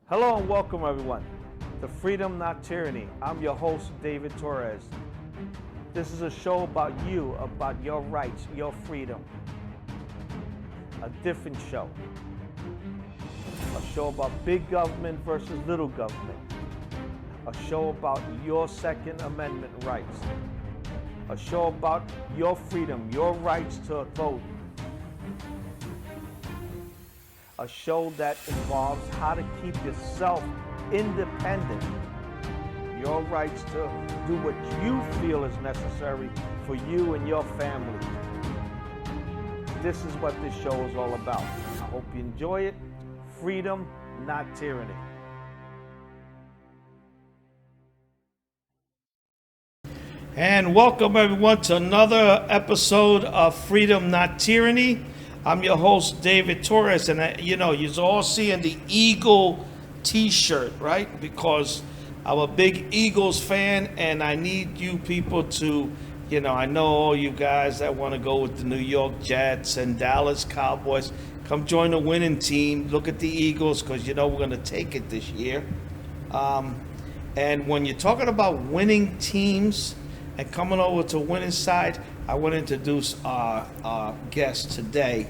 Hello and welcome everyone to Freedom, Not Tyranny. I'm your host, David Torres. This is a show about you, about your rights, your freedom. A different show. A show about big government versus little government. A show about your Second Amendment rights. A show about your freedom, your rights to vote. A show that involves how to keep yourself independent. Your rights to do what you feel is necessary for you and your family. This is what this show is all about. I hope you enjoy it. Freedom, not tyranny. And welcome everyone to another episode of Freedom, Not Tyranny. I'm your host, David Torres, and you're all seeing the Eagle t-shirt, right? Because I'm a big Eagles fan, and I need you people to, I know all you guys that want to go with the New York Jets and Dallas Cowboys. Come join the winning team. Look at the Eagles, because we're going to take it this year. And when you're talking about winning teams and coming over to winning side, I want to introduce our guest today,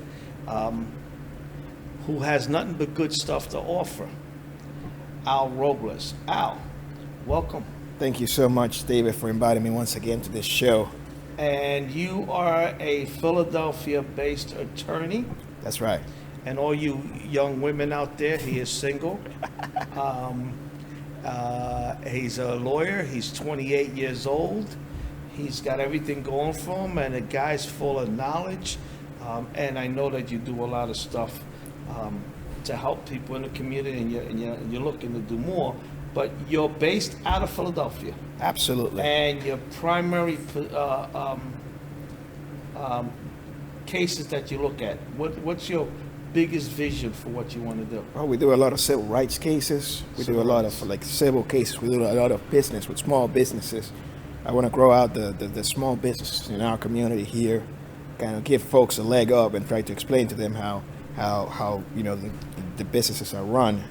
who has nothing but good stuff to offer. Al Robles. Al, welcome. Thank you so much, David, for inviting me once again to this show. And you are a Philadelphia-based attorney. That's right. And all you young women out there, he is single. He's a lawyer. He's 28 years old. He's got everything going for him, and the guy's full of knowledge. And I know that you do a lot of stuff to help people in the community, and you're looking to do more. But you're based out of Philadelphia. Absolutely. And your primary cases that you look at, what's your biggest vision for what you want to do? Well, we do a lot of civil rights cases. We do a lot of civil cases. We do a lot of business with small businesses. I want to grow out the small business in our community here, kind of give folks a leg up and try to explain to them how the businesses are run.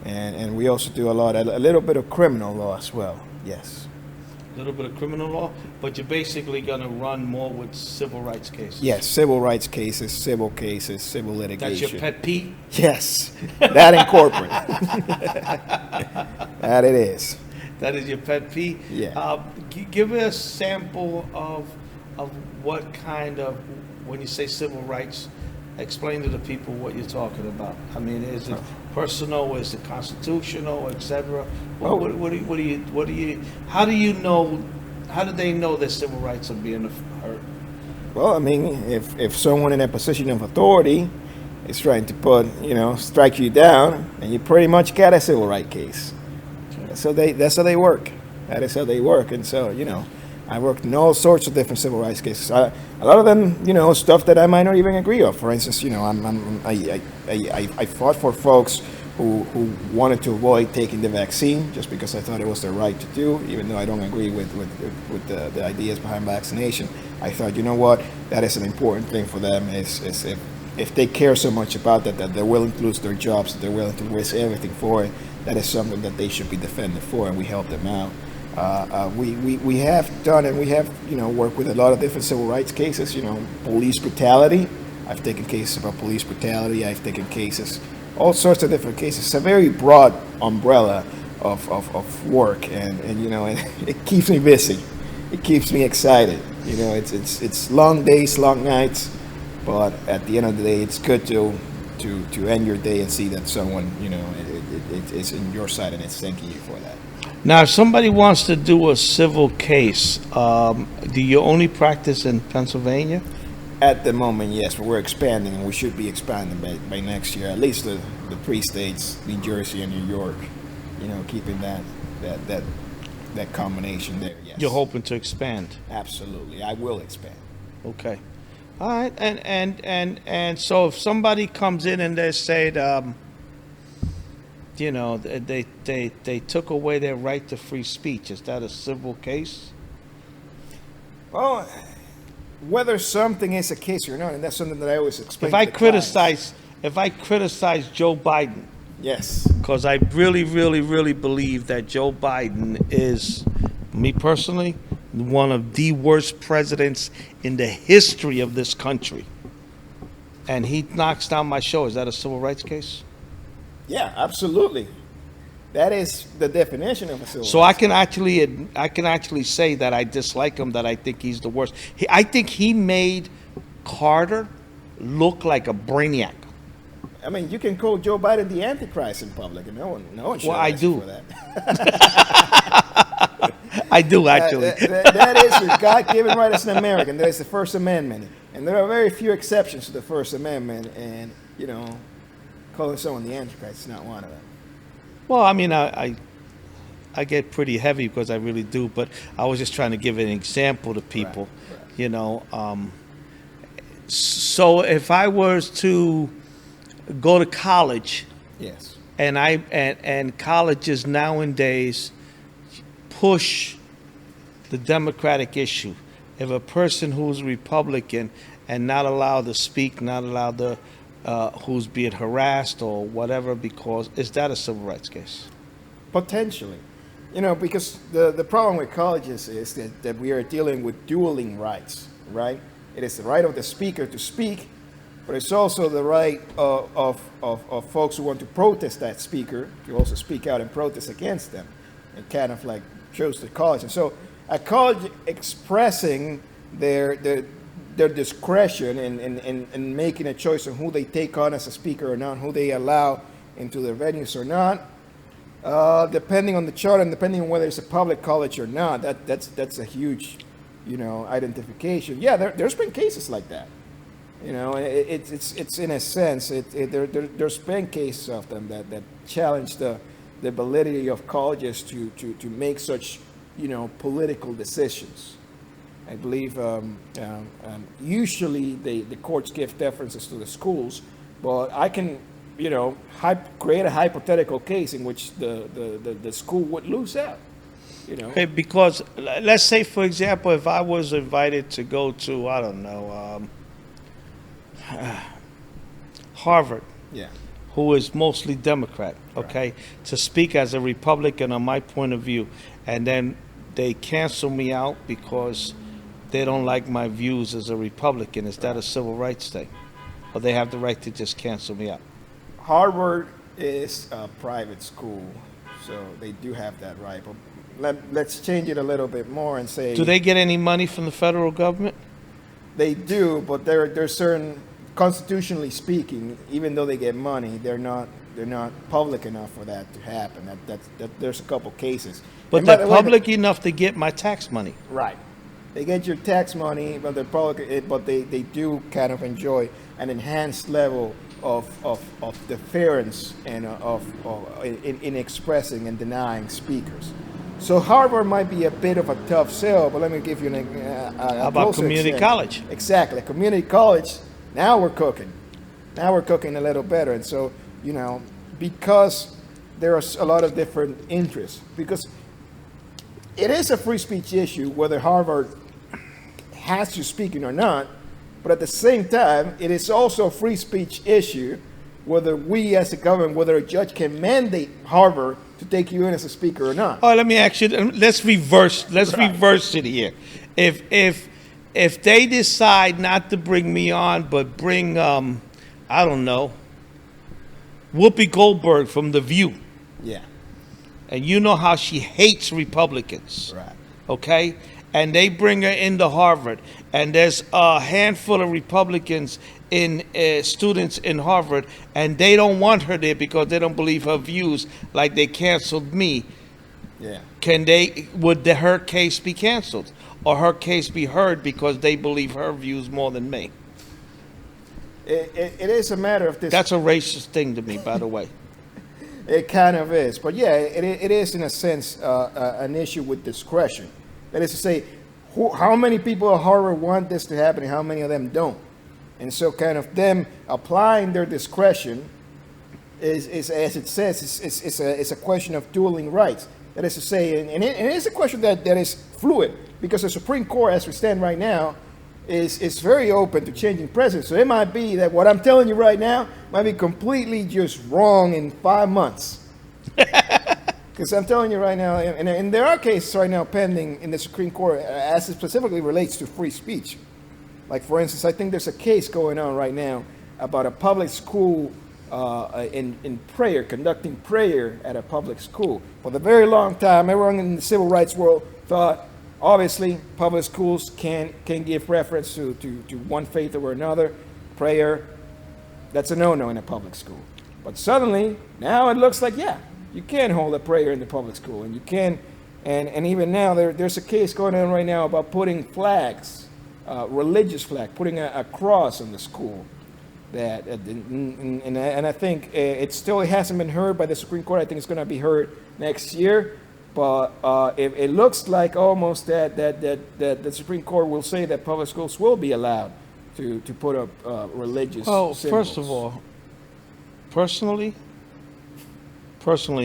And we also do a little bit of criminal law as well. Yes. A little bit of criminal law, but you're basically going to run more with civil rights cases. Yes, civil rights cases, civil litigation. That's your pet peeve? Yes, that in corporate. That it is. That is your pet peeve? Yeah. Give me a sample of what kind of, when you say civil rights, explain to the people what you're talking about. I mean, is it personal? Is it constitutional, etc.? How do they know their civil rights are being hurt? Well, I mean, if someone in a position of authority is trying to strike you down, and you pretty much got a civil right case. Okay. That's how they work. That is how they work. And so, I worked in all sorts of different civil rights cases. A lot of them, stuff that I might not even agree with. For instance, I fought for folks who wanted to avoid taking the vaccine just because I thought it was their right to do, even though I don't agree with the ideas behind vaccination. I thought, that is an important thing for them. Is if they care so much about that they're willing to lose their jobs, that they're willing to risk everything for it, that is something that they should be defended for, and we help them out. We have done, and we have worked with a lot of different civil rights cases. Police brutality. I've taken cases about police brutality. I've taken cases, all sorts of different cases. It's a very broad umbrella of work, and it keeps me busy. It keeps me excited. It's long days, long nights, but at the end of the day, it's good to end your day and see that someone it's in your side and it's thanking you for that. Now, if somebody wants to do a civil case, do you only practice in Pennsylvania? At the moment, yes, but we're expanding, and we should be expanding by next year. At least the three states, New Jersey and New York, keeping that combination there. Yes. You're hoping to expand? Absolutely, I will expand. Okay, all right, and so if somebody comes in and they say, they took away their right to free speech, is that a civil case? Well, whether something is a case or not, and that's something that I always explain. If I criticize Joe Biden, Yes. Because I really, really, really believe that Joe Biden is, me personally, one of the worst presidents in the history of this country. And he knocks down my show. Is that a civil rights case? Yeah, absolutely. That is the definition of a civil So rights. I can actually say that I dislike him, that I think he's the worst. I think he made Carter look like a brainiac. I mean, you can call Joe Biden the Antichrist in public, and no one should Well, I arrest you do. for that. I do, actually. That is your God-given right as an American. That is the First Amendment, and there are very few exceptions to the First Amendment. And calling someone the Antichrist is not one of them. Well, I mean, I get pretty heavy because I really do, but I was just trying to give an example to people, Right. So if I was to go to college, Yes. and colleges nowadays push the Democratic issue, if a person who's Republican and not allowed to speak, not allowed to, who's being harassed or whatever, because is that a civil rights case? Potentially. Because the problem with colleges is that we are dealing with dueling rights, right? It is the right of the speaker to speak, but it's also the right of folks who want to protest that speaker to also speak out and protest against them. It kind of like shows the college. And so a college expressing their discretion in making a choice on who they take on as a speaker or not, who they allow into their venues or not, depending on the charter and depending on whether it's a public college or not, that's a huge, identification. Yeah, there's been cases like that. It's in a sense, there's been cases of them that challenge the validity of colleges to make such, political decisions. I believe usually the courts give deferences to the schools, but I can, create a hypothetical case in which the school would lose out. Okay, because let's say, for example, if I was invited to go to, I don't know, Harvard, Yeah. who is mostly Democrat, okay, to speak as a Republican on my point of view, and then they cancel me out because they don't like my views as a Republican. Is that a civil rights thing? Or they have the right to just cancel me out? Harvard is a private school, so they do have that right. But let's change it a little bit more and say Do they get any money from the federal government? they do, but there's certain, constitutionally speaking, even though they get money, they're not public enough for that to happen. That there's a couple cases. But And by they're the way, public enough to get my tax money. right. They get your tax money, but they're public, but they do kind of enjoy an enhanced level of deference and in expressing and denying speakers. So Harvard might be a bit of a tough sell, but let me give you How about community college? Exactly, community college. Now we're cooking. Now we're cooking a little better, and so because there are a lot of different interests, because it is a free speech issue whether Harvard has you speaking or not, but at the same time, it is also a free speech issue whether we as a government, whether a judge can mandate Harvard to take you in as a speaker or not. Oh, let me ask you. Let's reverse. Let's Right. reverse it here. If they decide not to bring me on, but bring I don't know, Whoopi Goldberg from The View, Yeah, and you know how she hates Republicans, right. okay? And they bring her into Harvard, and there's a handful of Republicans in students in Harvard, and they don't want her there because they don't believe her views, like they canceled me. Yeah. Would her case be canceled, or her case be heard because they believe her views more than me? It is a matter of this. That's a racist thing to me, by the way. It kind of is, but yeah, it is in a sense an issue with discretion. That is to say, how many people at Harvard want this to happen, and how many of them don't. And so, kind of them applying their discretion is as it says, it's a question of dueling rights. That is to say, and it is a question that is fluid, because the Supreme Court, as we stand right now, is very open to changing presidents. So it might be that what I'm telling you right now might be completely just wrong in 5 months. Because I'm telling you right now, and there are cases right now pending in the Supreme Court as it specifically relates to free speech. Like, for instance, I think there's a case going on right now about a public school in prayer, conducting prayer at a public school. For a very long time, everyone in the civil rights world thought, obviously, public schools can give preference to one faith over another. Prayer, that's a no-no in a public school. But suddenly, now it looks like, yeah, you can hold a prayer in the public school, and you can, and even now there's a case going on right now about putting flags, religious flag, putting a cross on the school. That and I think it hasn't been heard by the Supreme Court. I think it's going to be heard next year, but it looks like almost that the Supreme Court will say that public schools will be allowed to put up religious. Well, symbols. first of all, personally,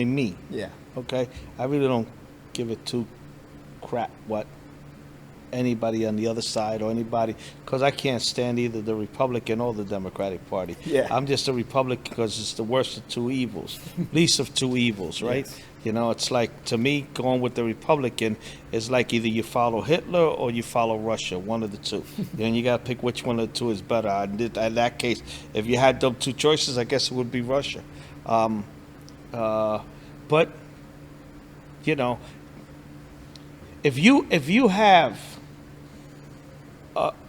me. Yeah. Okay, I really don't give it two crap what anybody on the other side or anybody, because I can't stand either the Republican or the Democratic Party. Yeah. I'm just a Republican because it's the worst of two evils, least of two evils, right? Yes. You know, it's like, to me, going with the Republican is like either you follow Hitler or you follow Russia, one of the two. And you got to pick which one of the two is better. In that case, if you had those two choices, I guess it would be Russia. But, you know, if you have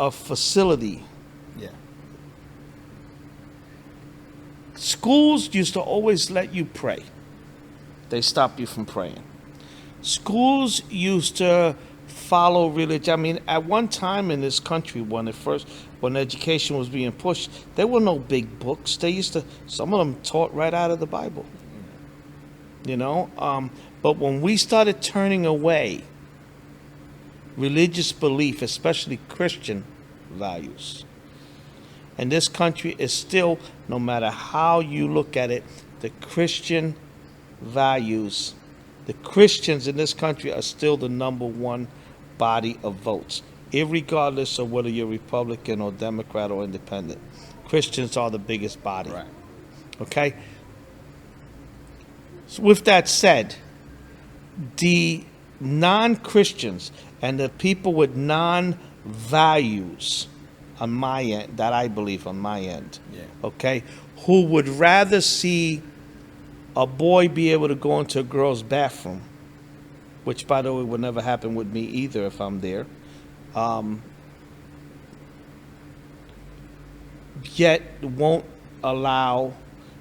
a facility, Yeah. schools used to always let you pray. They stopped you from praying. Schools used to follow religion. I mean, at one time in this country, when education was being pushed, there were no big books. Some of them taught right out of the Bible. You know, but when we started turning away religious belief, especially Christian values, and this country is still, no matter how you look at it, the Christian values, the Christians in this country are still the number one body of votes, irregardless of whether you're Republican or Democrat or Independent. Christians are the biggest body. Right. Okay? So with that said, the non-Christians and the people with non-values on my end, that I believe on my end, Yeah. okay, who would rather see a boy be able to go into a girl's bathroom, which, by the way, would never happen with me either if I'm there, yet won't allow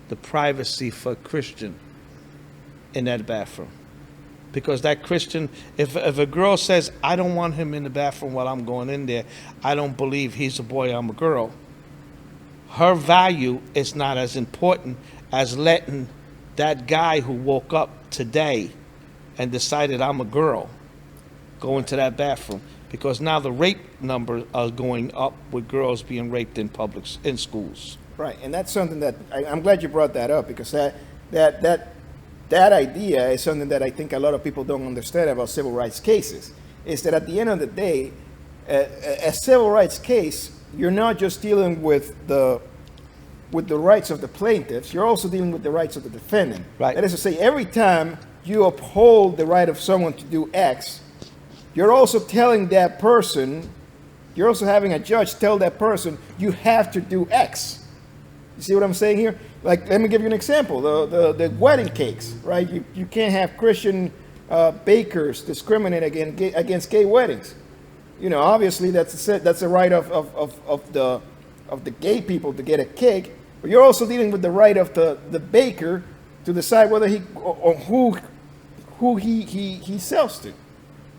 the privacy for a Christian in that bathroom. Because that Christian, if a girl says, I don't want him in the bathroom while I'm going in there, I don't believe he's a boy, I'm a girl, her value is not as important as letting that guy who woke up today and decided I'm a girl go into that bathroom. Because now the rape numbers are going up with girls being raped in schools. Right, and that's something that I'm glad you brought that up, because that idea is something that I think a lot of people don't understand about civil rights cases. Is that at the end of the day, a civil rights case, you're not just dealing with the rights of the plaintiffs, you're also dealing with the rights of the defendant. Right. That is to say, every time you uphold the right of someone to do X, you're also telling that person, you're also having a judge tell that person, you have to do X. You see what I'm saying here? Like, let me give you an example. The wedding cakes, right? You can't have Christian bakers discriminate against gay weddings. You know, obviously that's a right of the gay people to get a cake, but you're also dealing with the right of the baker to decide whether who he sells to.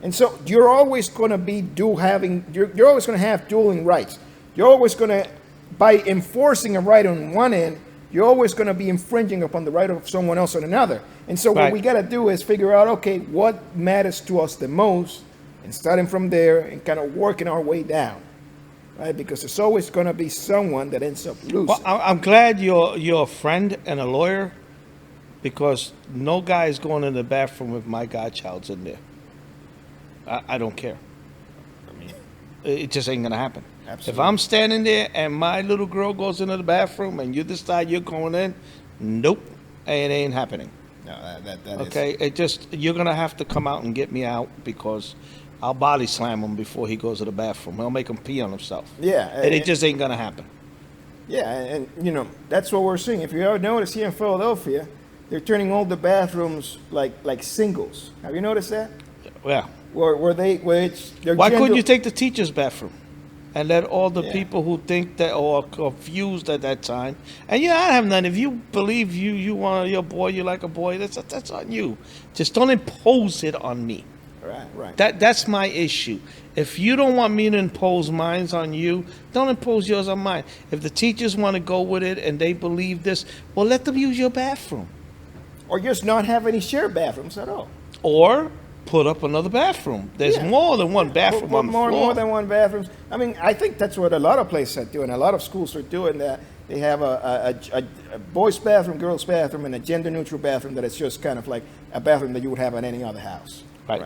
And so you're always going to be you're always going to have dueling rights. You're always going to, by enforcing a right on one end, you're always going to be infringing upon the right of someone else on another. And so what we got to do is figure out, okay, what matters to us the most, and starting from there and kind of working our way down, right? Because there's always going to be someone that ends up losing. Well, I'm glad you're a friend and a lawyer, because no guy is going in the bathroom if my godchild's in there. I don't care. I mean, It just ain't gonna happen. Absolutely. If I'm standing there and my little girl goes into the bathroom and you decide you're going in, nope, it ain't happening. No, that Okay, you're gonna have to come out and get me out because I'll body slam him before he goes to the bathroom. I'll make him pee on himself. Yeah, and it just ain't gonna happen. Yeah, and that's what we're seeing. If you ever notice here in Philadelphia, they're turning all the bathrooms like singles. Have you noticed that? Yeah. Why couldn't you take the teacher's bathroom and let all the Yeah. people who think that or are confused at that time? And I have none. If you believe you want your boy, you like a boy, that's on you. Just don't impose it on me. Right. That's my issue. If you don't want me to impose mine on you, don't impose yours on mine. If the teachers want to go with it and they believe this, well, let them use your bathroom. Or just not have any shared bathrooms at all. Or put up another bathroom. There's more than one bathroom on the floor. More than one bathroom. I mean, I think that's what a lot of places are doing. A lot of schools are doing that. They have a boys' bathroom, girls' bathroom, and a gender-neutral bathroom that is just kind of like a bathroom that you would have in any other house. Right.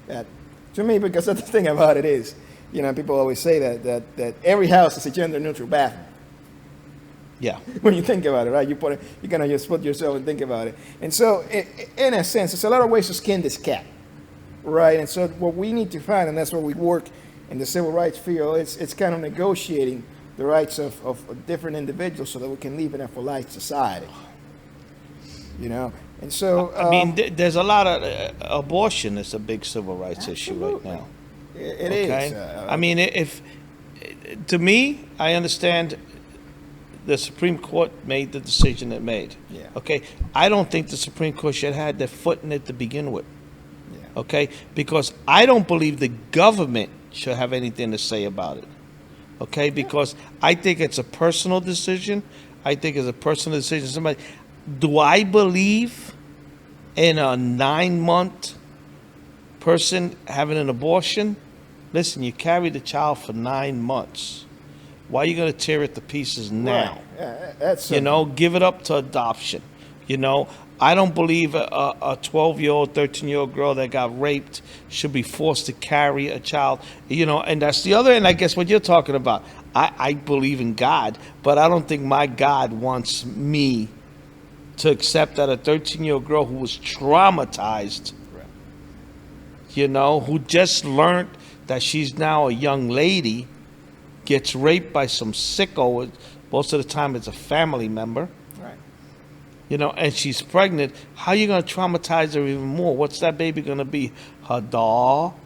That, to me, because the thing about it is, people always say that every house is a gender-neutral bathroom. Yeah. When you think about it, right? You kind of just put yourself and think about it. And so, in a sense, there's a lot of ways to skin this cat, right? And so, what we need to find, and that's where we work in the civil rights field, it's kind of negotiating the rights of different individuals so that we can live in a polite society. And so I mean, there's a lot of abortion is a big civil rights issue right now. It is. I mean, if to me, I understand the Supreme Court made the decision it made. Yeah. Okay. I don't think the Supreme Court should have had their foot in it to begin with. Yeah. Okay. Because I don't believe the government should have anything to say about it. Okay. Because I think it's a personal decision. Somebody. Do I believe in a 9-month person having an abortion? Listen, you carry the child for 9 months. Why are you going to tear it to pieces now? Right. That's give it up to adoption. I don't believe a 12-year-old, 13-year-old girl that got raped should be forced to carry a child. And that's the other end, I guess, what you're talking about. I believe in God, but I don't think my God wants me to accept that a 13-year-old girl who was traumatized, who just learned that she's now a young lady, gets raped by some sicko. Most of the time it's a family member. Right. And she's pregnant. How are you going to traumatize her even more? What's that baby going to be? Her doll,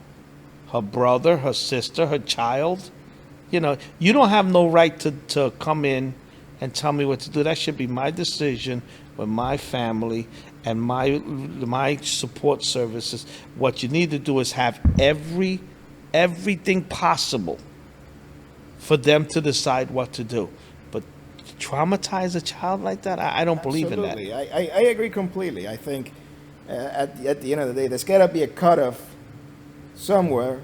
her brother, her sister, her child? You don't have no right to come in and tell me what to do. That should be my decision with my family and my support services. What you need to do is have everything possible for them to decide what to do. But traumatize a child like that, I don't believe in that. Absolutely. I agree completely. I think at the end of the day, there's got to be a cutoff somewhere.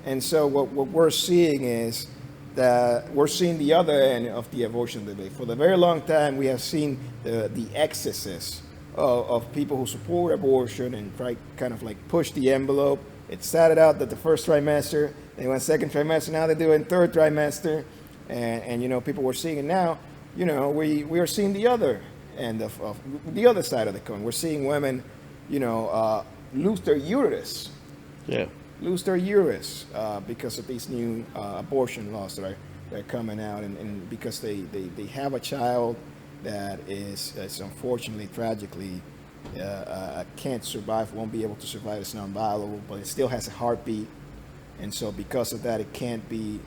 And so what we're seeing is that we're seeing the other end of the abortion debate. For the very long time, we have seen the excesses of people who support abortion and try kind of like push the envelope. It started out that the first trimester, they went second trimester, now they're doing third trimester, and people were seeing it now. We are seeing the other end of the other side of the coin. We're seeing women, lose their uterus. Yeah. Lose their uterus because of these new abortion laws that are coming out, and because they have a child that is unfortunately, tragically, can't survive, won't be able to survive, it's non-viable, but it still has a heartbeat, and so because of that, it can't be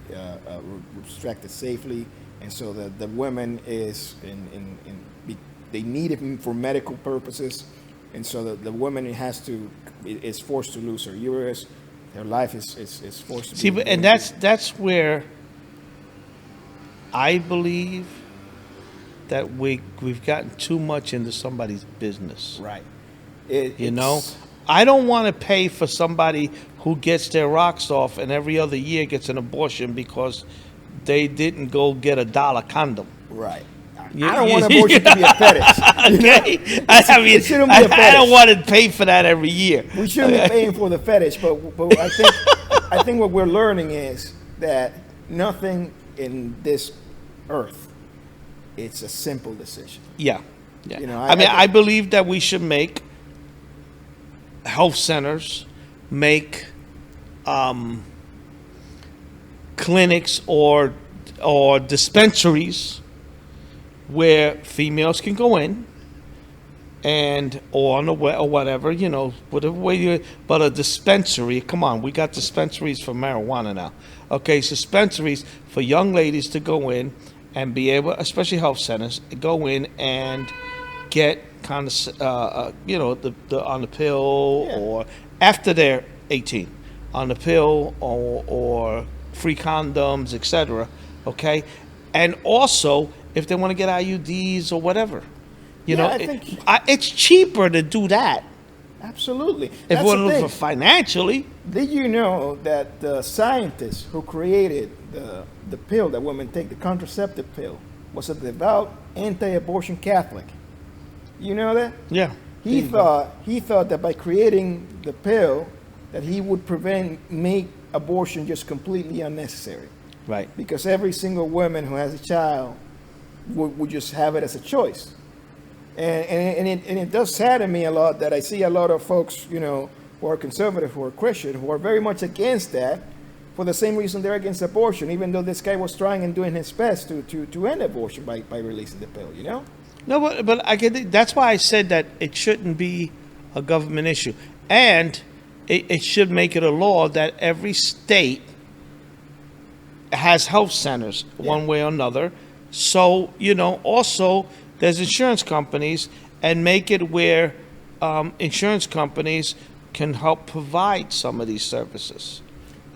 restricted safely, and so the woman is they need it for medical purposes, and so the woman is forced to lose her uterus. Their life is forced to be. And that's where I believe that we've gotten too much into somebody's business. Right. I don't want to pay for somebody who gets their rocks off and every other year gets an abortion because they didn't go get $1 condom. Right. I don't want abortion to be a fetish. Okay. It shouldn't be a fetish. I don't want to pay for that every year. We shouldn't be paying for the fetish, but I think what we're learning is that nothing in this earth, it's a simple decision. Yeah. Yeah. You know, I mean, I I believe that we should make health centers, make clinics or dispensaries where females can go in and or on the way or whatever, you know, whatever way you. But a dispensary, come on, we got dispensaries for marijuana now. Okay, dispensaries for young ladies to go in and be able, especially health centers, go in and get kind of, you know, the on the pill Yeah. or after they're 18, on the pill or free condoms, etc. Okay, and also if they want to get IUDs or whatever, you Yeah, know, I think- it's cheaper to do that Absolutely. if That's we're the looking thing. for financially. Did you know that the scientist who created the pill that women take, the contraceptive pill, was a devout anti-abortion Catholic? You know that? Yeah, He thought that by creating the pill that he would make abortion just completely unnecessary, right. because every single woman who has a child would just have it as a choice. And it does sadden me a lot that I see a lot of folks, you know, who are conservative, who are Christian, who are very much against that for the same reason they're against abortion, even though this guy was trying and doing his best to end abortion by releasing the pill, you know? No, but I get. That's why I said that it shouldn't be a government issue, and it should make it a law that every state has health centers one way or another. So you know, also there's insurance companies, and make it where insurance companies can help provide some of these services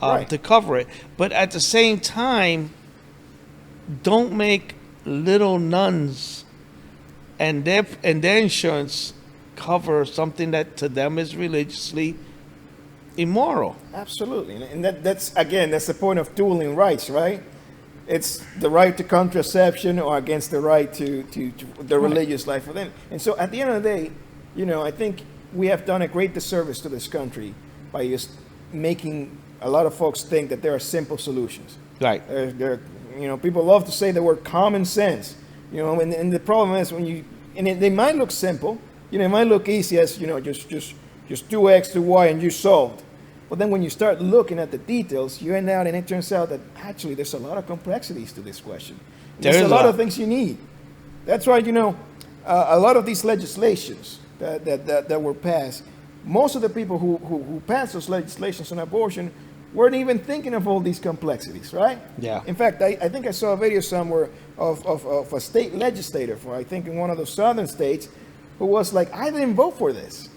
Right. to cover it. But at the same time, don't make little nuns and their insurance cover something that to them is religiously immoral. Absolutely. And that's the point of dueling rights, right? It's the right to contraception or against the right to the religious life for them. And so at the end of the day, you know, I think we have done a great disservice to this country by just making a lot of folks think that there are simple solutions. Right. You know, people love to say the word common sense, you know, and the problem is they might look simple, you know, it might look easy as, you know, just do X, do Y, and you solved. But then when you start looking at the details, you end out, and it turns out that actually there's a lot of complexities to this question. There's a lot of things you need. That's why, you know, a lot of these legislations that were passed, most of the people who passed those legislations on abortion weren't even thinking of all these complexities, right? Yeah. In fact, I think I saw a video somewhere of a state legislator for, I think, in one of the southern states, who was like, I didn't vote for this,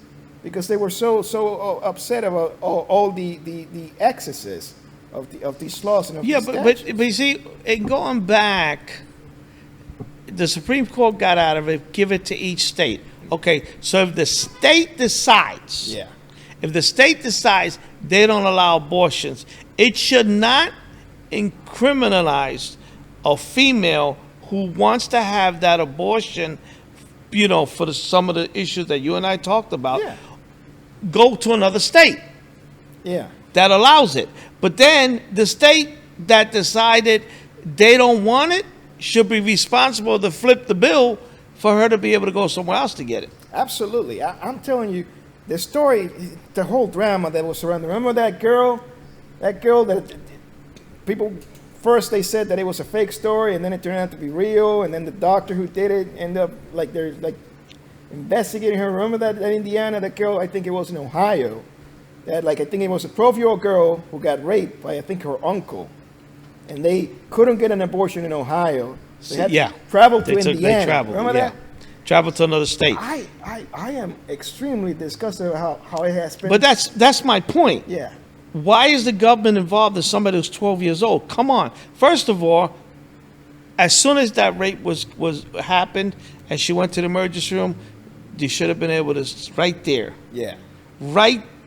because they were so upset about all the excesses of these laws and of Yeah, these but statutes. you see, in going back, the Supreme Court got out of it, give it to each state. Okay, so if the state decides, Yeah. if the state decides they don't allow abortions, it should not criminalize a female who wants to have that abortion, you know, for some of the issues that you and I talked about. Yeah. Go to another state Yeah. that allows it. But then the state that decided they don't want it should be responsible to flip the bill for her to be able to go somewhere else to get it. Absolutely. I'm telling you, the story, the whole drama that was surrounding. Remember that girl? That girl that people first they said that it was a fake story, and then it turned out to be real. And then the doctor who did it ended up they're investigating her. Remember that Indiana, that girl? I think it was in Ohio. That I think it was a 12-year-old girl who got raped by I think her uncle, and they couldn't get an abortion in Ohio. They had to travel to Indiana. They traveled. Remember that? Travel to another state. I am extremely disgusted about how it has been. But that's my point. Yeah. Why is the government involved in somebody who's 12 years old? Come on. First of all, as soon as that rape was happened and she went to the emergency room, you should have been able to right there, Yeah.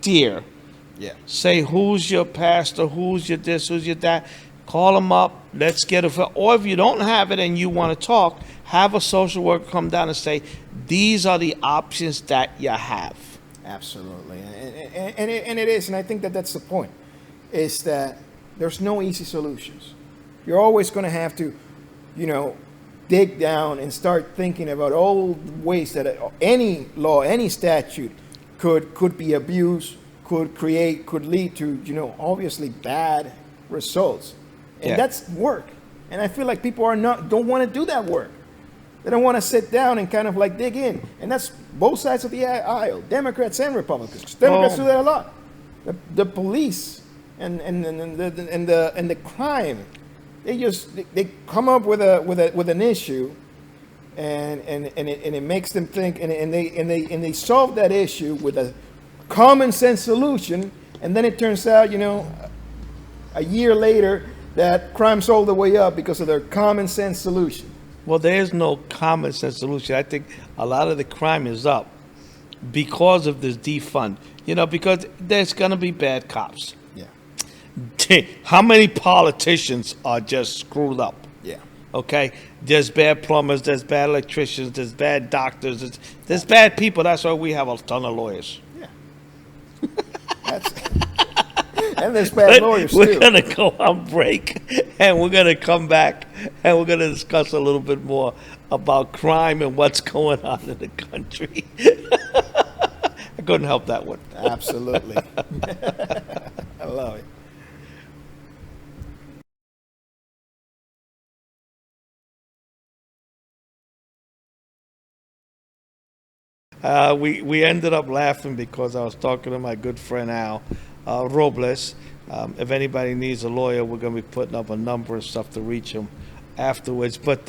Yeah. say who's your pastor, who's your this, who's your that. Call them up. Let's get it. Or if you don't have it and you want to talk, have a social worker come down and say, these are the options that you have. Absolutely. And it is, and I think that that's the point, is that there's no easy solutions. you're always going to have to, you know, dig down and start thinking about all the ways that any law, any statute could be abused, could lead to, you know, obviously bad results. And Yeah. that's work. And I feel like people don't want to do that work. They don't want to sit down and kind of like dig in. And that's both sides of the aisle, Democrats and Republicans. Democrats do that a lot. The police and the crime, they come up with an issue, and it makes them think, and they solve that issue with a common sense solution, and then it turns out, you know, a year later that crime's all the way up because of their common sense solution. Well, there is no common sense solution. I think a lot of the crime is up because of this defund. You know, because there's going to be bad cops. Yeah. How many politicians are just screwed up? Yeah. Okay? There's bad plumbers, there's bad electricians, there's bad doctors, there's bad people. That's why we have a ton of lawyers. Yeah. And there's bad lawyers too. We're going to go on break, and we're going to come back, and we're going to discuss a little bit more about crime and what's going on in the country. I couldn't help that one. Absolutely. I love it. We ended up laughing because I was talking to my good friend Al Robles. If anybody needs a lawyer, we're going to be putting up a number and stuff to reach him afterwards. But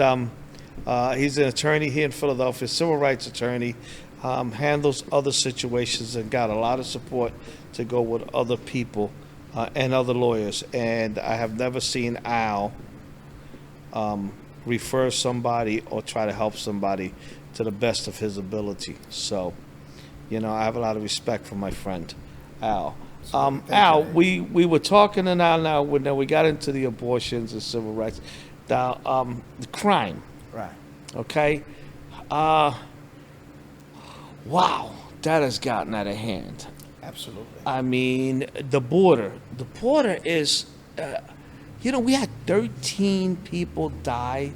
he's an attorney here in Philadelphia, civil rights attorney, handles other situations and got a lot of support to go with other people and other lawyers. And I have never seen Al refer somebody or try to help somebody to the best of his ability. So, you know, I have a lot of respect for my friend Al. Al, we were talking and now when we got into the abortions and civil rights, the crime. Right. Okay. Wow, that has gotten out of hand. Absolutely. I mean, the border is, you know, we had 13 people die.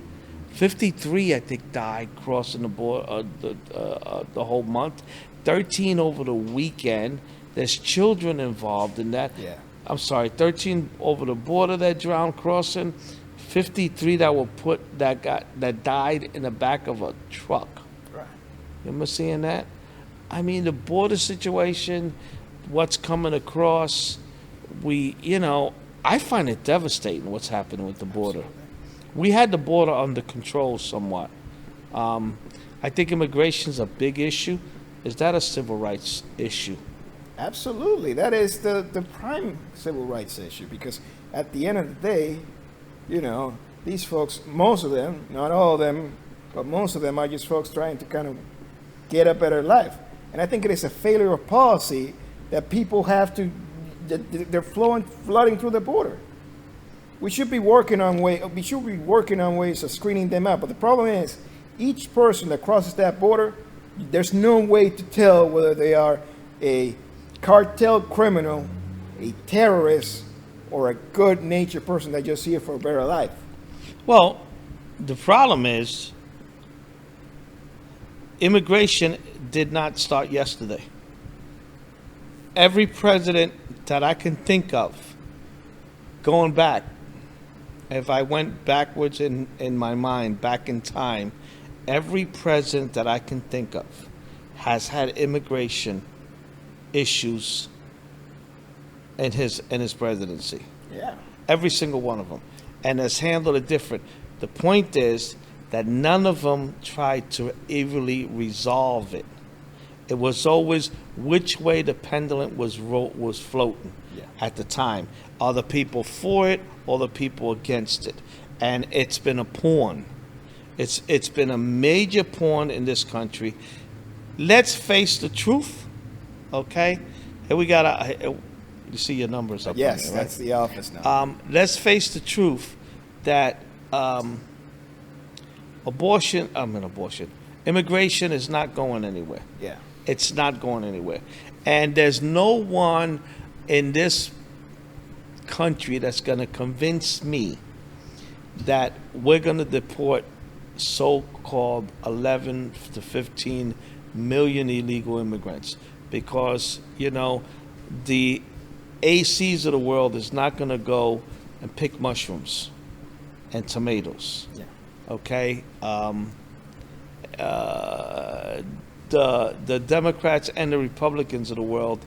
53, I think, died crossing the border the whole month. 13 over the weekend. There's children involved in that. Yeah. I'm sorry, 13 over the border that drowned crossing. 53 that died in the back of a truck. Right. You remember seeing that? I mean, the border situation, what's coming across, I find it devastating what's happening with the border. Absolutely. We had the border under control somewhat. I think immigration's a big issue. Is that a civil rights issue? Absolutely. That is the prime civil rights issue, because at the end of the day, you know, these folks, most of them, not all of them, but most of them are just folks trying to kind of get a better life. And I think it is a failure of policy that people have to, they're flooding through the border. We should be working on ways of screening them out. But the problem is, each person that crosses that border, there's no way to tell whether they are a cartel criminal, a terrorist, or a good-natured person that just here for a better life. Well, the problem is immigration did not start yesterday. Every president that I can think of, going back, if I went backwards in my mind, back in time, every president that I can think of has had immigration issues in his presidency. Yeah. Every single one of them. And has handled it different. The point is that none of them tried to evenly resolve it. It was always which way the pendulum was floating at the time. Are the people for it or the people against it? And it's been a pawn. It's been a major pawn in this country. Let's face the truth, okay? Here we got you see your numbers up. Yes, there, right? that's the office now. Let's face the truth that immigration is not going anywhere. Yeah. It's not going anywhere. And there's no one in this country that's going to convince me that we're going to deport so-called 11 to 15 million illegal immigrants because, the ACs of the world is not going to go and pick mushrooms and tomatoes. Yeah. Okay? The Democrats and the Republicans of the world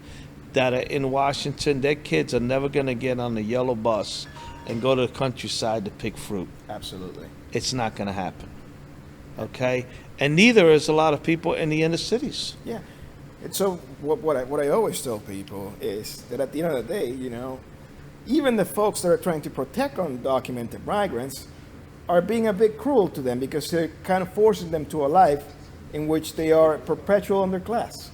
that are in Washington, their kids are never going to get on the yellow bus and go to the countryside to pick fruit. Absolutely. It's not going to happen. Okay? And neither is a lot of people in the inner cities. Yeah. And so what I always tell people is that at the end of the day, even the folks that are trying to protect undocumented migrants are being a bit cruel to them because they're kind of forcing them to a life in which they are perpetual underclass.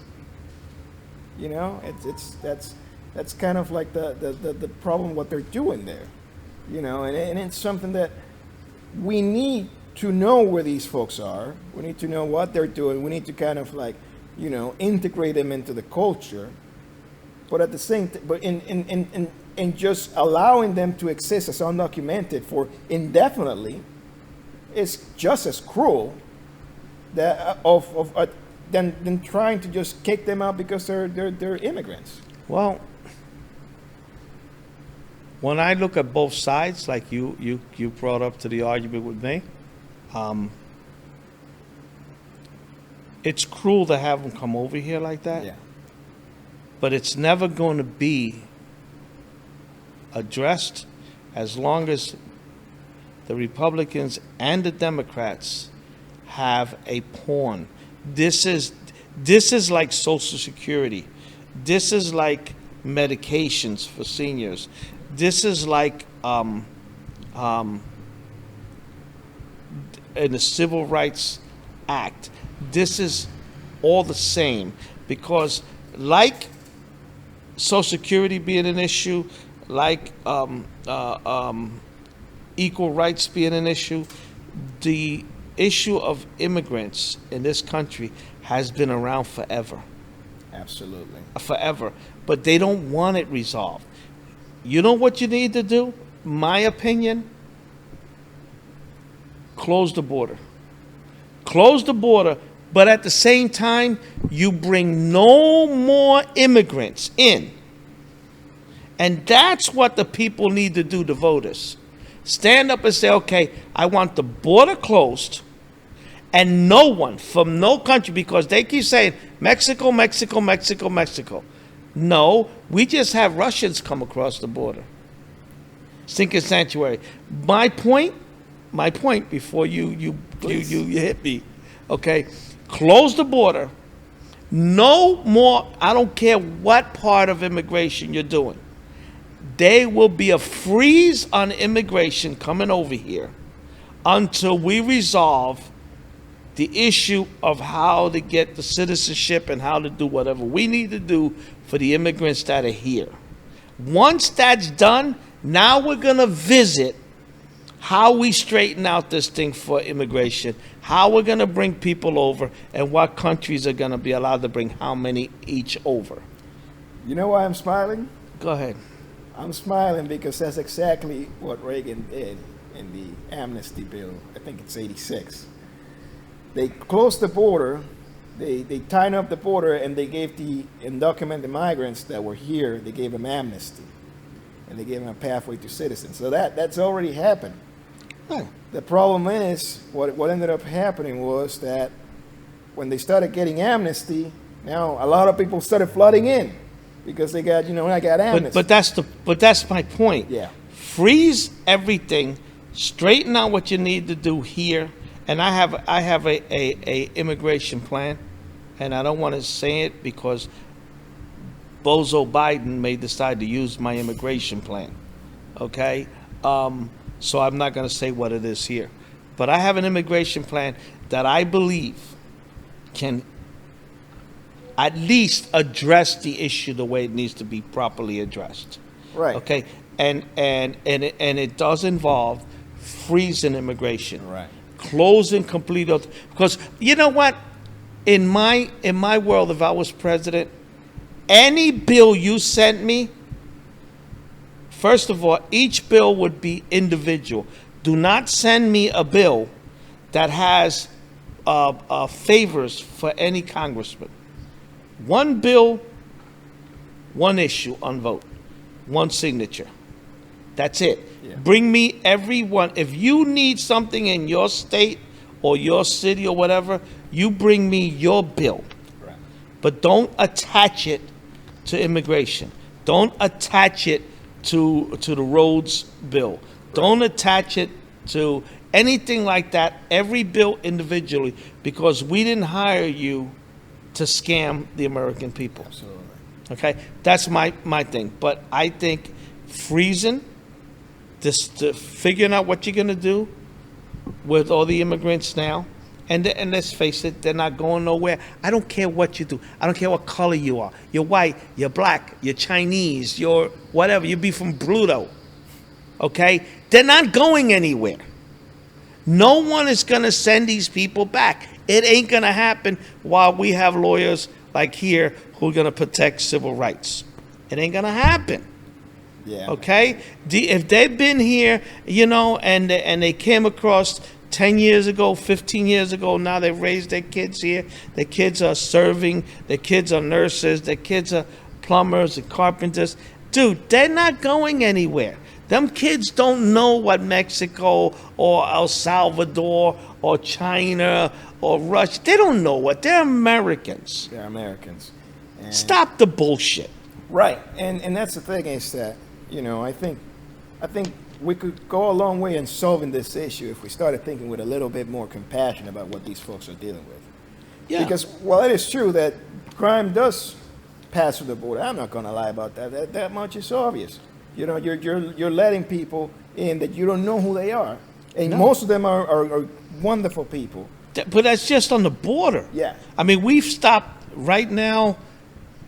That's kind of like the problem what they're doing there. And it's something that we need to know where these folks are. We need to know what they're doing. We need to kind of integrate them into the culture. But at the same time, but in just allowing them to exist as undocumented for indefinitely is just as cruel than trying to just kick them out because they're immigrants. Well, when I look at both sides, like you brought up to the argument with me, it's cruel to have them come over here like that. Yeah. But it's never going to be addressed as long as the Republicans and the Democrats have a pawn. This is like Social Security. This is like medications for seniors. This is like in the Civil Rights Act. This is all the same because like Social Security being an issue, like equal rights being an issue, the issue of immigrants in this country has been around forever. Absolutely. Forever. But they don't want it resolved. You know what you need to do? My opinion, close the border. Close the border, but at the same time, you bring no more immigrants in. And that's what the people need to do, the voters. Stand up and say, okay, I want the border closed and no one from no country, because they keep saying Mexico, Mexico, Mexico, Mexico. No, we just have Russians come across the border. Sinking sanctuary. My point before you hit me, okay? Close the border. No more, I don't care what part of immigration you're doing. There will be a freeze on immigration coming over here until we resolve the issue of how to get the citizenship and how to do whatever we need to do for the immigrants that are here. Once that's done, now we're going to visit how we straighten out this thing for immigration, how we're going to bring people over, and what countries are going to be allowed to bring how many each over. You know why I'm smiling? Go ahead. I'm smiling because that's exactly what Reagan did in the amnesty bill. I think it's 86. They closed the border, they tightened up the border, and they gave the undocumented migrants that were here, they gave them amnesty. And they gave them a pathway to citizens. So that's already happened. Huh. The problem is, what ended up happening was that when they started getting amnesty, now a lot of people started flooding in because they got, I got amnesty. But that's my point. Yeah. Freeze everything, straighten out what you need to do here, and I have a immigration plan, and I don't want to say it because Bozo Biden may decide to use my immigration plan. Okay? So I'm not going to say what it is here. But I have an immigration plan that I believe can at least address the issue the way it needs to be properly addressed. Right. Okay? And it does involve freezing immigration. Right. Closing complete, because you know what? In my world, if I was president, any bill you sent me, first of all, each bill would be individual. Do not send me a bill that has favors for any congressman. One bill, one issue on vote, one signature. That's it. Yeah. Bring me everyone. If you need something in your state or your city or whatever, you bring me your bill. Right. But don't attach it to immigration. Don't attach it to the roads bill. Right. Don't attach it to anything like that. Every bill individually, because we didn't hire you to scam the American people. Absolutely. Okay, that's my thing. But I think freezing, figuring out what you're gonna do with all the immigrants now, and let's face it, they're not going nowhere. I don't care what you do. I don't care what color you are. You're white, you're black, you're Chinese, you're whatever. You be from Pluto. Okay, they're not going anywhere. No one is gonna send these people back. It ain't gonna happen while we have lawyers like here who are gonna protect civil rights. It ain't gonna happen. Yeah. Okay? If they've been here, and they came across 10 years ago, 15 years ago, now they've raised their kids here. Their kids are serving. Their kids are nurses. Their kids are plumbers and carpenters. Dude, they're not going anywhere. Them kids don't know what Mexico or El Salvador or China or Russia, they don't know what. They're Americans. They're Americans. And Stop the bullshit. right. And that's the thing is that, I think we could go a long way in solving this issue if we started thinking with a little bit more compassion about what these folks are dealing with. Yeah. Because while it is true that crime does pass through the border, I'm not going to lie about that. That much is obvious. You're letting people in that you don't know who they are, and most of them are wonderful people. But that's just on the border. Yeah. I mean, we've stopped right now.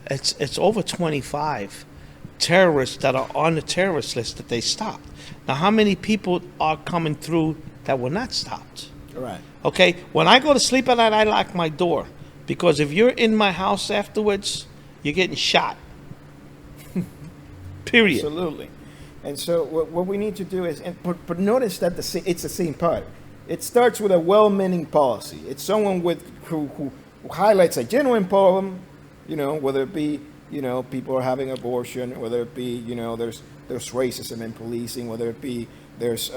It's over 25 terrorists that are on the terrorist list that they stopped. Now, how many people are coming through that were not stopped? Right. Okay. When I go to sleep at night, I lock my door because if you're in my house afterwards, you're getting shot. Period. Absolutely. And so what we need to do is, but notice that it's the same part. It starts with a well-meaning policy. It's someone who highlights a genuine problem, whether it be, people are having abortion, whether it be, there's racism in policing, whether it be there's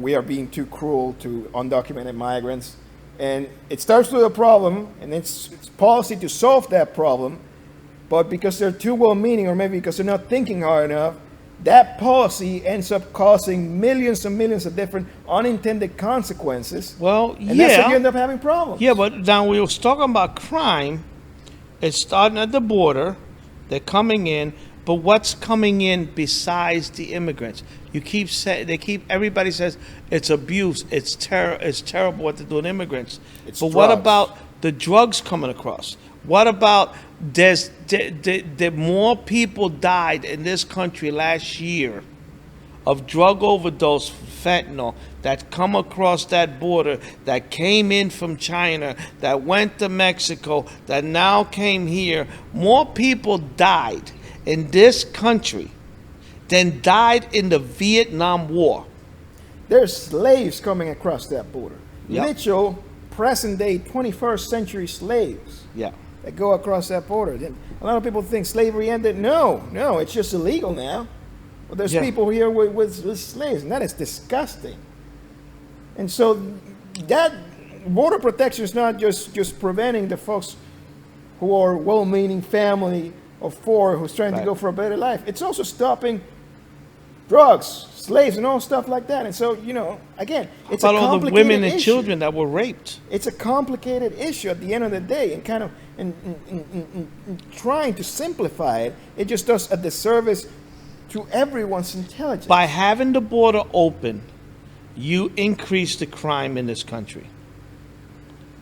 we are being too cruel to undocumented migrants. And it starts with a problem, and it's policy to solve that problem. But because they're too well-meaning, or maybe because they're not thinking hard enough, that policy ends up causing millions and millions of different unintended consequences. Well, and that's how you end up having problems. Yeah, but now we was talking about crime. It's starting at the border. They're coming in. But what's coming in besides the immigrants? Everybody says it's abuse. It's terrible what they do with immigrants. It's but drugs. What about the drugs coming across? What about more people died in this country last year of drug overdose, fentanyl, that come across that border, that came in from China, that went to Mexico, that now came here. More people died in this country than died in the Vietnam War. There's slaves coming across that border. Yep. Literal, present-day, 21st century slaves. Yeah. That go across that border. A lot of people think slavery ended. No, it's just illegal now. But there's people here with slaves, and that is disgusting. And so that border protection is not just preventing the folks who are well-meaning family of four who's trying to go for a better life. It's also stopping drugs, slaves, and all stuff like that. And so, again, it's a complicated all the women and issue. children that were raped. It's a complicated issue at the end of the day, and kind of in trying to simplify it, it just does a disservice to everyone's intelligence. By having the border open, you increase the crime in this country.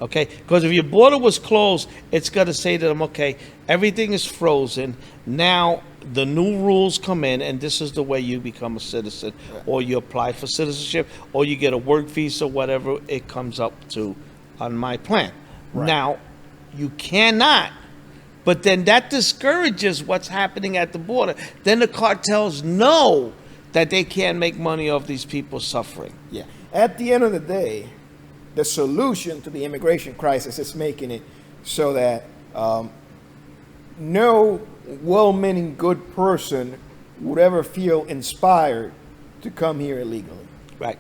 Okay? Because if your border was closed, it's got to say to them, okay, everything is frozen. Now the new rules come in, and this is the way you become a citizen, or you apply for citizenship, or you get a work visa, whatever it comes up to on my plan. Right. Now, you cannot, but then that discourages what's happening at the border. Then the cartels know that they can't make money off these people suffering. Yeah. At the end of the day, the solution to the immigration crisis is making it so that no well-meaning good person would ever feel inspired to come here illegally. Right.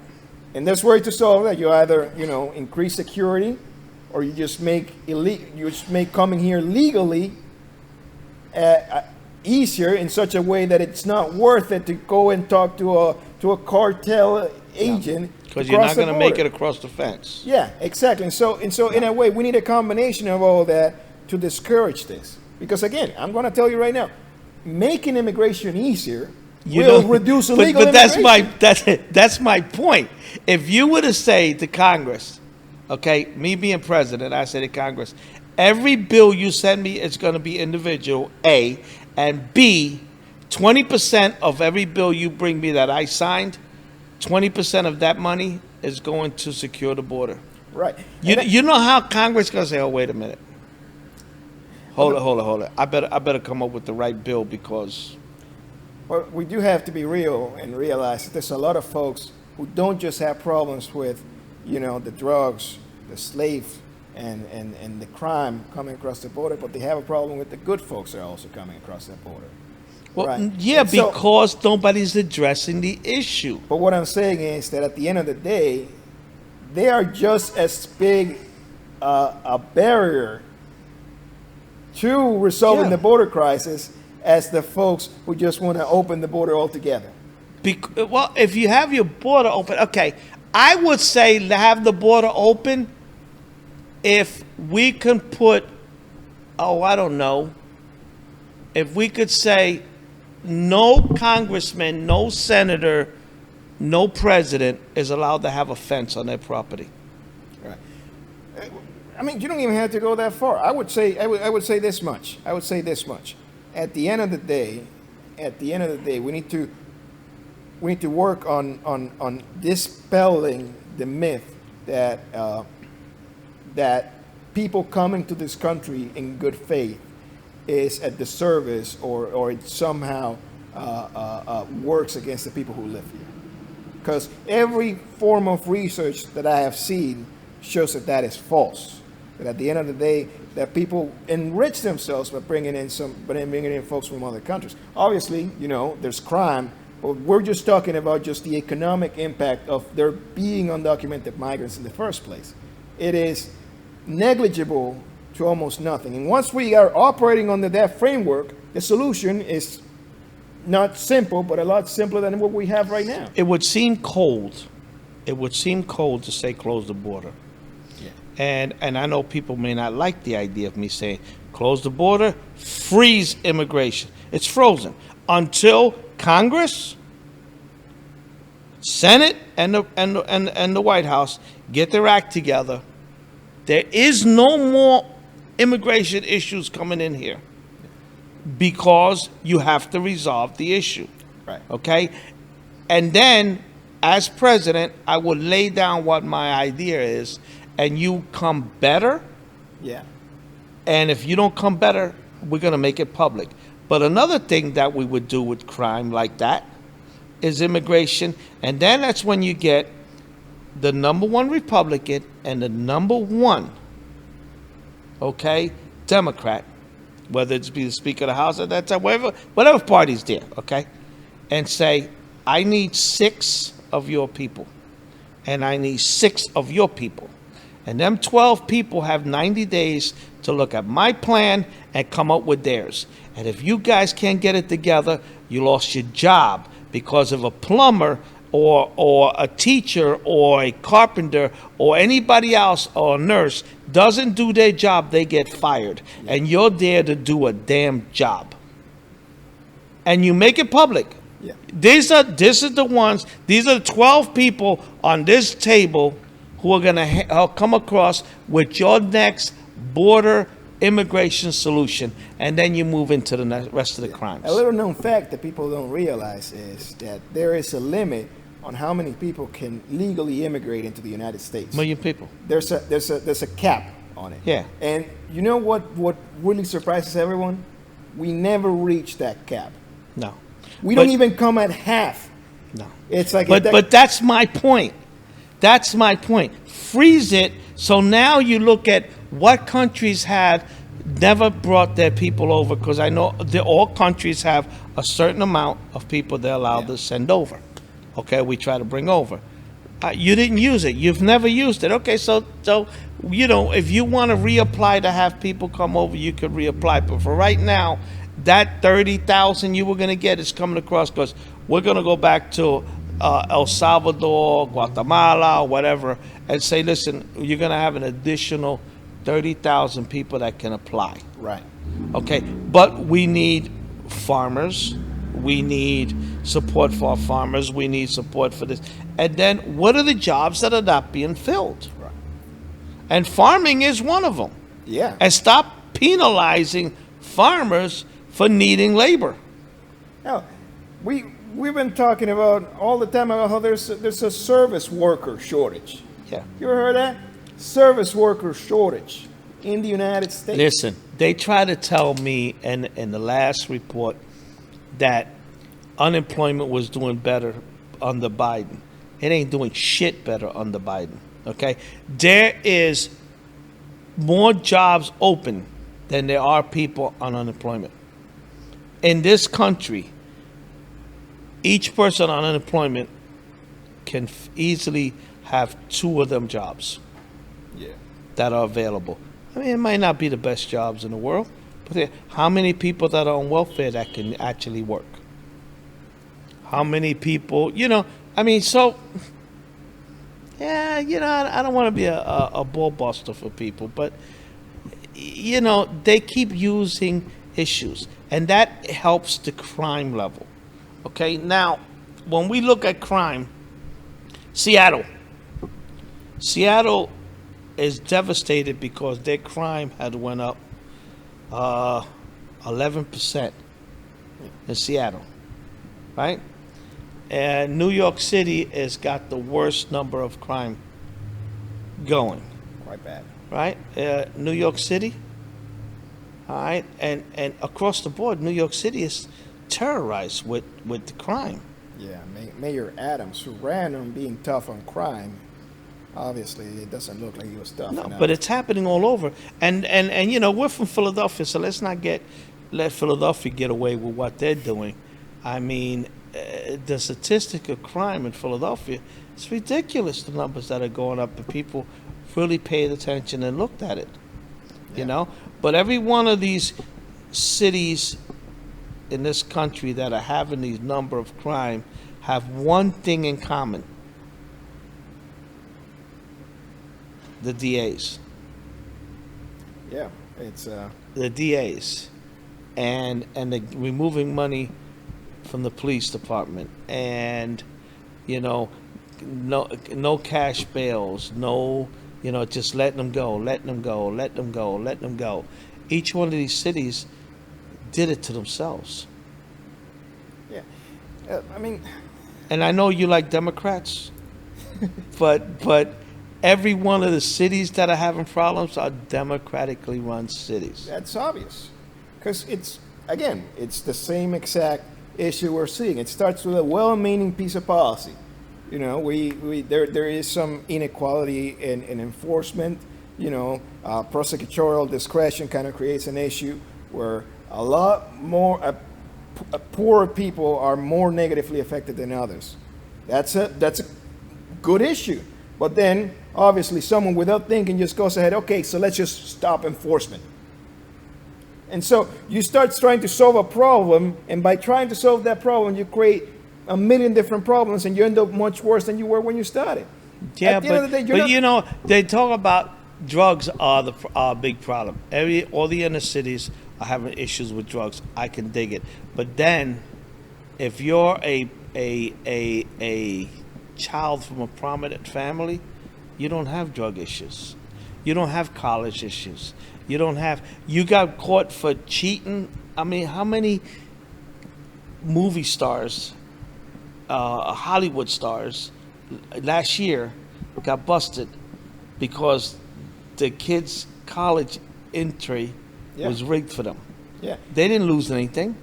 And there's ways to solve that. You either, increase security, or you just make coming here legally easier in such a way that it's not worth it to go and talk to a cartel agent. Because you're not going to make it across the fence. Yeah, exactly. And so in a way, we need a combination of all that to discourage this. Because again, I'm going to tell you right now, making immigration easier will reduce illegal immigration. That's my point. If you were to say to Congress, okay, me being president, I say to Congress, every bill you send me is going to be individual, A, and B, 20% of every bill you bring me that I signed, 20% of that money is going to secure the border. Right. You know how Congress is going to say, oh, wait a minute. Hold it. I better come up with the right bill because... Well, we do have to be real and realize that there's a lot of folks who don't just have problems with, the drugs, the slave, and the crime coming across the border, but they have a problem with the good folks that are also coming across that border. Well, right? yeah, because nobody's addressing the issue. But what I'm saying is that at the end of the day, they are just as big a barrier to resolving the border crisis as the folks who just want to open the border altogether. Well, if you have your border open, okay, I would say have the border open if we can put, I don't know, if we could say no congressman, no senator, no president is allowed to have a fence on their property. Right. I mean, you don't even have to go that far. I would say this much. At the end of the day, we need to work on dispelling the myth that that people coming to this country in good faith is a disservice or it somehow works against the people who live here. Because every form of research that I have seen shows that is false. That at the end of the day, that people enrich themselves by bringing in folks from other countries. Obviously, there's crime, but we're just talking about just the economic impact of there being undocumented migrants in the first place. It is negligible to almost nothing. And once we are operating under that framework, the solution is not simple, but a lot simpler than what we have right now. It would seem cold. It would seem cold to say close the border. And I know people may not like the idea of me saying, close the border, freeze immigration. It's frozen until Congress, Senate, and the White House get their act together. There is no more immigration issues coming in here because you have to resolve the issue. Right. Okay? And then, as president, I will lay down what my idea is, and you come better. Yeah. And if you don't come better, we're going to make it public. But another thing that we would do with crime like that is immigration. And then that's when you get the number one Republican and the number one, Democrat, whether it's be the Speaker of the House at that time, whatever party's there, and say, I need 6 of your people, and I need 6 of your people. And them 12 people have 90 days to look at my plan and come up with theirs. And if you guys can't get it together, you lost your job because of a plumber or a teacher or a carpenter or anybody else or a nurse doesn't do their job, they get fired. And you're there to do a damn job. And you make it public. Yeah. These are the 12 people on this table who are going to come across with your next border immigration solution, and then you move into the rest of the crimes. A little known fact that people don't realize is that there is a limit on how many people can legally immigrate into the United States. 1 million people. There's a cap on it. Yeah. And you know what really surprises everyone? We never reach that cap. No. We don't even come at half No. It's like But that's my point. That's my point. Freeze it. So now you look at what countries have never brought their people over, because I know all countries have a certain amount of people they're allowed to send over. Okay, we try to bring over. You didn't use it. You've never used it. Okay, so if you want to reapply to have people come over, you could reapply. But for right now, that 30,000 you were going to get is coming across, because we're going to go back to El Salvador, Guatemala, or whatever, and say, listen, you're going to have an additional 30,000 people that can apply. Right. Okay, but we need farmers. We need support for our farmers. We need support for this. And then what are the jobs that are not being filled? Right. And farming is one of them. Yeah. And stop penalizing farmers for needing labor. Now, we've been talking about all the time about how there's a service worker shortage. Yeah. You ever heard that? Service worker shortage in the United States. Listen, they try to tell me in the last report that unemployment was doing better under Biden. It ain't doing shit better under Biden. Okay? There is more jobs open than there are people on unemployment. In this country, each person on unemployment can easily have 2 of them jobs that are available. I mean, it might not be the best jobs in the world, but how many people that are on welfare that can actually work? How many people, I mean, so, yeah, I don't want to be a ball buster for people, but, they keep using issues, and that helps the crime level. Okay, now, when we look at crime, Seattle is devastated because their crime had went up 11% in Seattle, right? And New York City has got the worst number of crime going. Quite bad. Right? New York City, all right? And across the board, New York City is terrorized with the crime. Yeah, Mayor Adams, who ran on being tough on crime, obviously it doesn't look like he was tough enough. But it's happening all over. And we're from Philadelphia, so let's not let Philadelphia get away with what they're doing. I mean, the statistic of crime in Philadelphia, it's ridiculous, the numbers that are going up, and people really paid attention and looked at it. But every one of these cities in this country that are having these number of crime have one thing in common: the DAs. Yeah, it's the DAs, and the removing money from the police department, and no cash bails, no, just letting them go. Each one of these cities did it to themselves. Yeah, I mean, and I know you like Democrats, but every one of the cities that are having problems are democratically run cities. That's obvious, because it's the same exact issue we're seeing. It starts with a well-meaning piece of policy. There is some inequality in enforcement. Prosecutorial discretion kind of creates an issue where a lot more poorer people are more negatively affected than others. That's a good issue. But then, obviously, someone without thinking just goes ahead, okay, so let's just stop enforcement. And so you start trying to solve a problem, and by trying to solve that problem, you create a million different problems, and you end up much worse than you were when you started. Yeah, but they talk about drugs are a big problem. All the inner cities are having issues with drugs. I can dig it. But then, if you're a child from a prominent family, you don't have drug issues. You don't have college issues. You got caught for cheating. I mean, how many movie stars, Hollywood stars, last year got busted because the kids' college entry was rigged for them? Yeah. They didn't lose anything.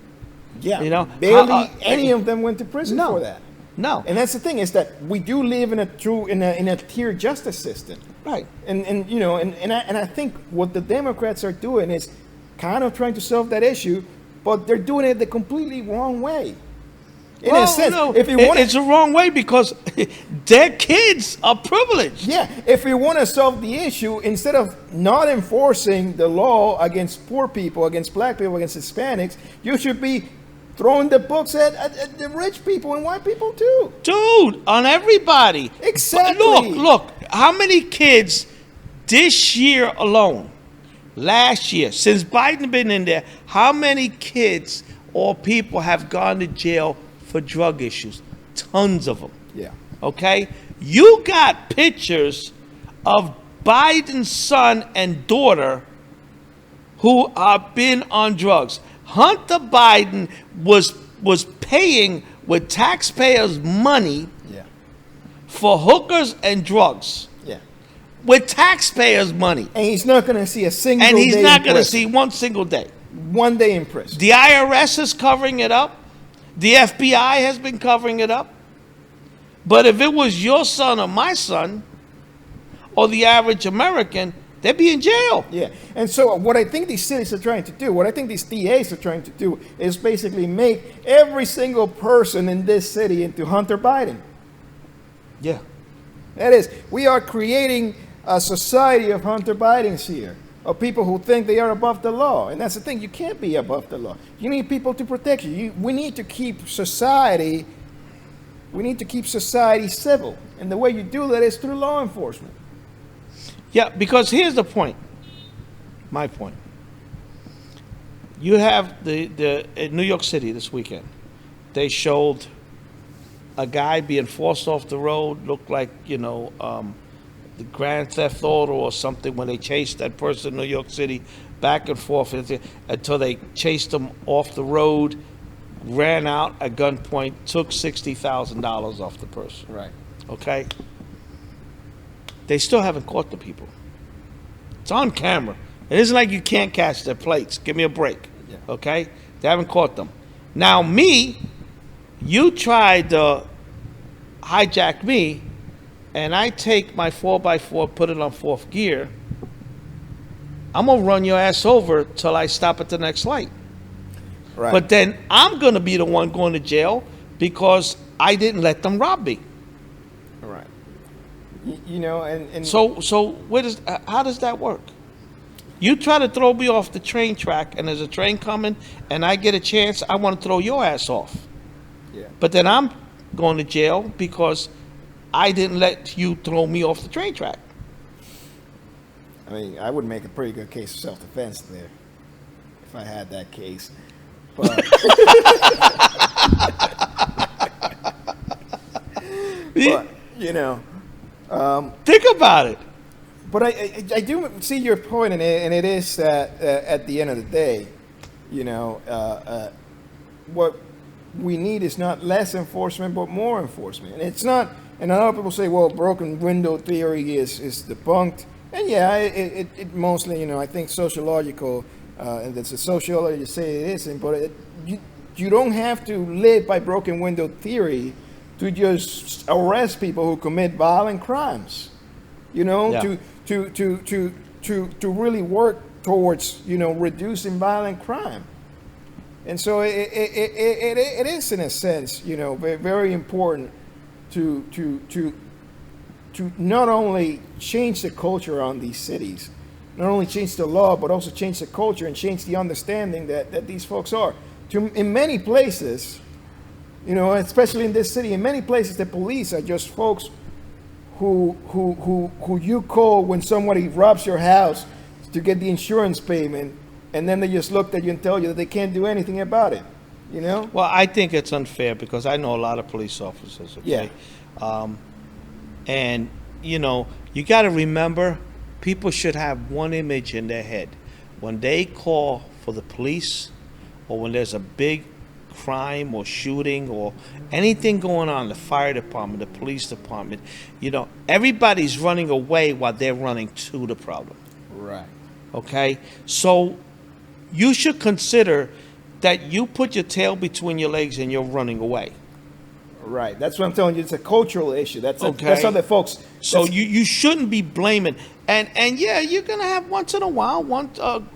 Yeah. Barely any of them went to prison for that. No. And that's the thing, is that we do live in a tier justice system. Right. And you know, and I think what the Democrats are doing is kind of trying to solve that issue, but they're doing it the completely wrong way. In a sense, no, if you want, it's the wrong way because their kids are privileged. yeah, if you want to solve the issue, instead of not enforcing the law against poor people, against black people, against Hispanics, you should be throwing the books at the rich people and white people too. Dude, on everybody. Exactly. Look, how many kids this year alone, last year, since Biden been in there, how many kids or people have gone to jail for drug issues? Tons of them. Yeah. Okay? You got pictures of Biden's son and daughter who have been on drugs. Hunter Biden was paying with taxpayers' money Yeah. for hookers and drugs. Yeah. With taxpayers' money. And he's not going to see a single And he's day not in going to prison. see one single day. 1 day in prison. The IRS is covering it up. The FBI has been covering it up. But if it was your son or my son, or the average American, they'd be in jail. Yeah. And so what I think these cities are trying to do, what I think these DAs are trying to do, is basically make every single person in this city into Hunter Biden. Yeah. That is, we are creating a society of Hunter Bidens here, of people who think they are above the law. And that's the thing, you can't be above the law. You need people to protect you. We need to keep society civil. And the way you do that is through law enforcement. Yeah, because here's the point. My point. You have in New York City this weekend, they showed a guy being forced off the road, looked like, the Grand Theft Auto or something, when they chased that person in New York City back and forth until they chased him off the road, ran out at gunpoint, took $60,000 off the person. Right. Okay? They still haven't caught the people. It's on camera. It isn't like you can't catch their plates. Give me a break. Yeah. Okay? They haven't caught them. Now, you tried to hijack me, and I take my 4x4, put it on fourth gear. I'm going to run your ass over till I stop at the next light. Right. But then I'm going to be the one going to jail because I didn't let them rob me. Right. And So how does that work? You try to throw me off the train track, and there's a train coming, and I get a chance, I want to throw your ass off. yeah. But then I'm going to jail because I didn't let you throw me off the train track. I mean, I would make a pretty good case of self-defense there if I had that case. But Think about it. But I do see your point, and it is that at the end of the day, what we need is not less enforcement, but more enforcement. And it's not. And a lot of people say, well, broken window theory is debunked. And yeah, it mostly, I think sociological, and it's a sociologist say it isn't. But you don't have to live by broken window theory to just arrest people who commit violent crimes. Yeah. To really work towards reducing violent crime. And so it is, in a sense, very important to not only change the culture on these cities, not only change the law, but also change the culture and change the understanding that these folks are. In many places, especially in this city, in many places the police are just folks who you call when somebody robs your house to get the insurance payment, and then they just look at you and tell you that they can't do anything about it. Well, I think it's unfair because I know a lot of police officers. Okay? Yeah. And you got to remember, people should have one image in their head when they call for the police, or when there's a big crime or shooting or anything going on, the fire department, the police department, everybody's running away while they're running to the problem. Right. Okay? So you should consider that you put your tail between your legs and you're running away. Right. That's what I'm telling you. It's a cultural issue. That's Okay. how the folks. So you shouldn't be blaming. And yeah, you're gonna have once in a while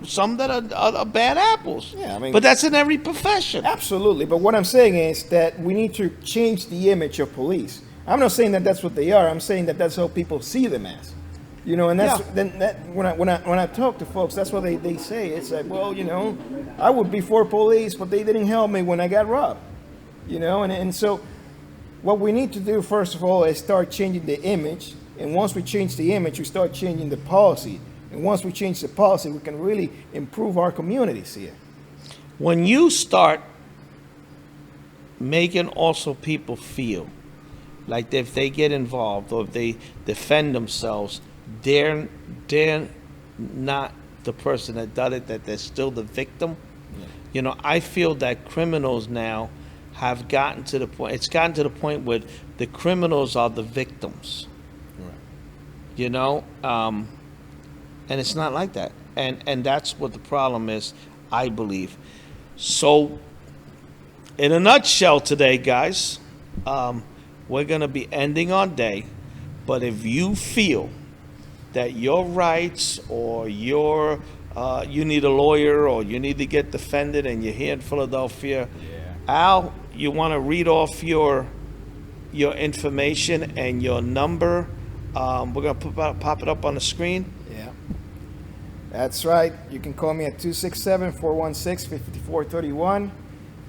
some that are bad apples. Yeah, I mean- but that's in every profession. Absolutely. But what I'm saying is that we need to change the image of police. I'm not saying that that's what they are. I'm saying that that's how people see them as. You know, and that's Yeah. then that when I talk to folks, that's what they say. It's like, well, you know, I would be for police, but they didn't help me when I got robbed. You know, and so what we need to do first of all is start changing the image. And once we change the image, we start changing the policy. And once we change the policy, we can really improve our communities here. When you start making also people feel like if they get involved or if they defend themselves, they're not the person that did it, that they're still the victim. Yeah. You know, I feel that criminals now have gotten to the point, it's gotten to the point where the criminals are the victims. Right. You know, and it's not like that. And that's what the problem is, I believe. So, in a nutshell today, guys, we're going to be ending our day. But if you feel that your rights or you need a lawyer or you need to get defended and you're here in Philadelphia, Al, you want to read off your information and your number. We're going to pop it up on the screen. Yeah. That's right. You can call me at 267-416-5431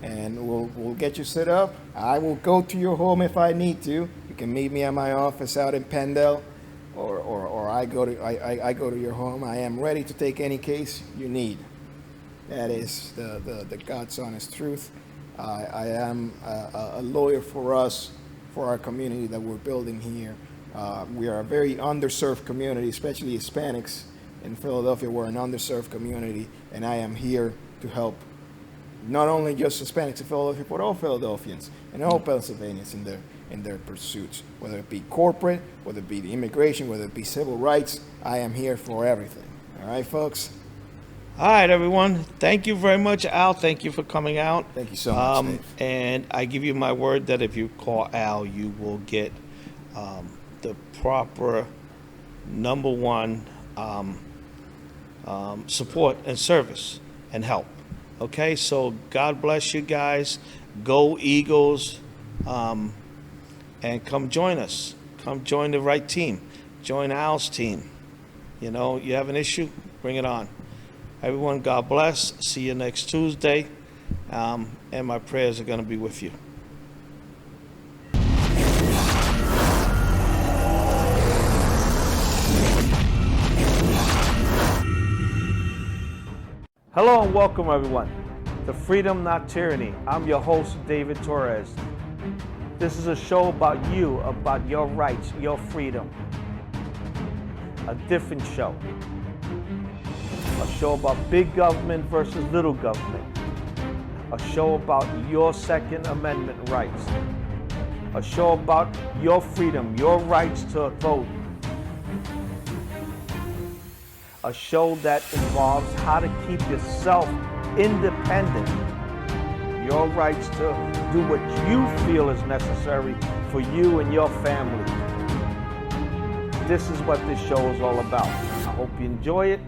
and we'll get you set up. I will go to your home if I need to. You can meet me at my office out in Pendle or I go to your home. I am ready to take any case you need. That is the God's honest truth. I am a lawyer for us, for our community that we're building here. We are a very underserved community, especially Hispanics in Philadelphia. We're an underserved community, and I am here to help not only just Hispanics in Philadelphia, but all Philadelphians and all Pennsylvanians in their pursuits, whether it be corporate, whether it be the immigration, whether it be civil rights. I am here for everything. All right, folks? All right, everyone. Thank you very much, Al. Thank you for coming out. Thank you so much, Dave. And I give you my word that if you call Al, you will get the proper #1 support and service and help. Okay, so God bless you guys. Go Eagles, and come join us. Come join the right team. Join Al's team. You know, you have an issue, bring it on. Everyone, God bless. See you next Tuesday. And my prayers are going to be with you. Hello and welcome, everyone, to Freedom, Not Tyranny. I'm your host, David Torres. This is a show about you, about your rights, your freedom. A different show. A show about big government versus little government. A show about your Second Amendment rights. A show about your freedom, your rights to vote. A show that involves how to keep yourself independent. Your rights to do what you feel is necessary for you and your family. This is what this show is all about. I hope you enjoy it.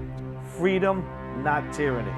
Freedom, not tyranny.